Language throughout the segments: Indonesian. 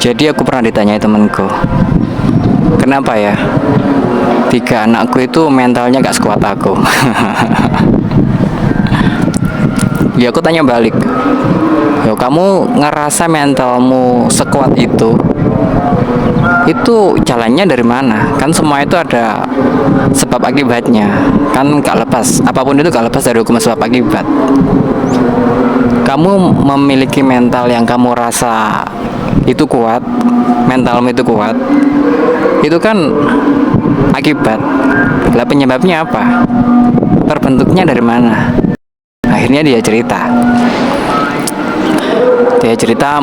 Jadi aku pernah ditanyai temenku, kenapa ya tiga anakku itu mentalnya gak sekuat aku. Ya aku tanya balik, yo kamu ngerasa mentalmu sekuat itu jalannya dari mana? Kan semua itu ada sebab akibatnya, kan gak lepas, apapun itu gak lepas dari hukum sebab akibat. Kamu memiliki mental yang kamu rasa itu kuat, mentalmu itu kuat, itu kan akibat. Lah penyebabnya apa? Terbentuknya dari mana? Akhirnya dia cerita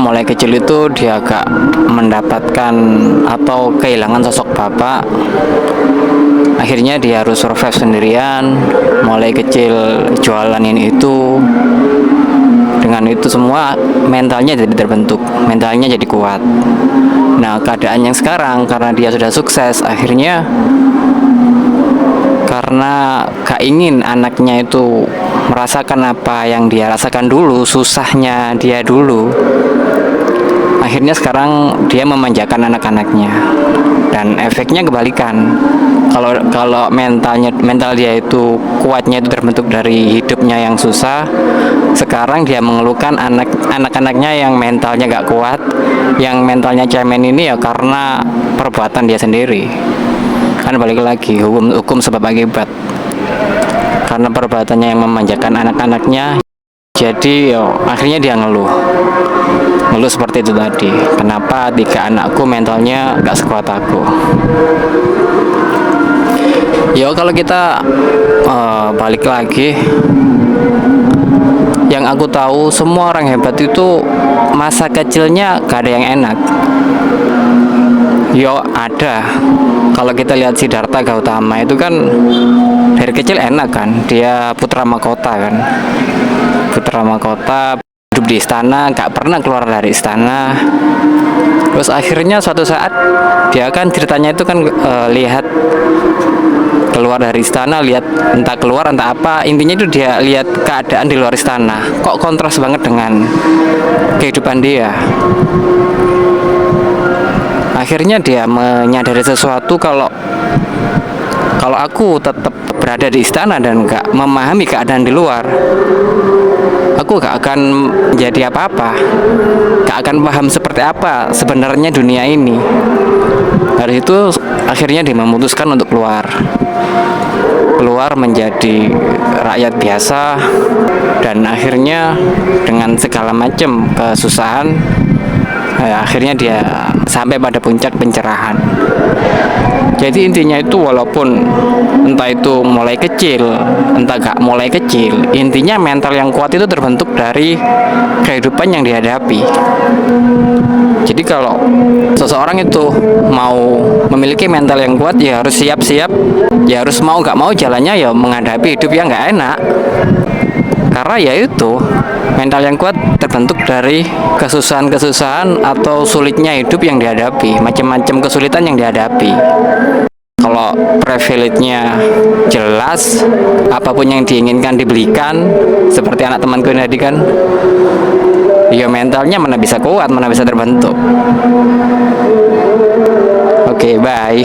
mulai kecil itu dia agak mendapatkan atau kehilangan sosok bapak. Akhirnya dia harus survive sendirian, mulai kecil jualan ini itu. Dengan itu semua mentalnya jadi terbentuk, mentalnya jadi kuat. Nah, keadaan yang sekarang karena dia sudah sukses, akhirnya karena gak ingin anaknya itu merasakan apa yang dia rasakan dulu, susahnya dia dulu, akhirnya sekarang dia memanjakan anak-anaknya. Dan efeknya kebalikan. Kalau mental dia itu kuatnya itu terbentuk dari hidupnya yang susah, sekarang dia mengeluhkan anak-anaknya yang mentalnya gak kuat, yang mentalnya cemen ini ya karena perbuatan dia sendiri. Kan balik lagi hukum sebab akibat. Karena perbuatannya yang memanjakan anak-anaknya, jadi akhirnya dia ngeluh seperti itu tadi. Kenapa tiga anakku mentalnya gak sekuat aku? Kalau kita balik lagi, yang aku tahu semua orang hebat itu masa kecilnya gak ada yang enak. Ada. Kalau kita lihat Siddhartha Gautama itu kan dari kecil enak kan, dia putra mahkota kan, putra mahkota, hidup di istana, gak pernah keluar dari istana. Terus akhirnya suatu saat dia kan ceritanya itu kan lihat keluar dari istana, lihat entah keluar entah apa, intinya itu dia lihat keadaan di luar istana, kok kontras banget dengan kehidupan dia. Akhirnya dia menyadari sesuatu, kalau aku tetap berada di istana dan gak memahami keadaan di luar, aku gak akan jadi apa-apa, gak akan paham seperti apa sebenarnya dunia ini. Dari itu akhirnya dia memutuskan untuk keluar menjadi rakyat biasa, dan akhirnya dengan segala macam kesusahan, akhirnya dia sampai pada puncak pencerahan. Jadi intinya itu walaupun entah itu mulai kecil, entah gak mulai kecil, intinya mental yang kuat itu terbentuk dari kehidupan yang dihadapi. Jadi kalau seseorang itu mau memiliki mental yang kuat, ya harus siap-siap, ya harus mau gak mau jalannya ya menghadapi hidup yang gak enak. Karena ya itu, mental yang kuat terbentuk dari kesusahan-kesusahan atau sulitnya hidup yang dihadapi, macam-macam kesulitan yang dihadapi. Kalau privilege-nya jelas, apapun yang diinginkan dibelikan, seperti anak temanku ini tadi kan, ya mentalnya mana bisa kuat, mana bisa terbentuk. Oke, bye.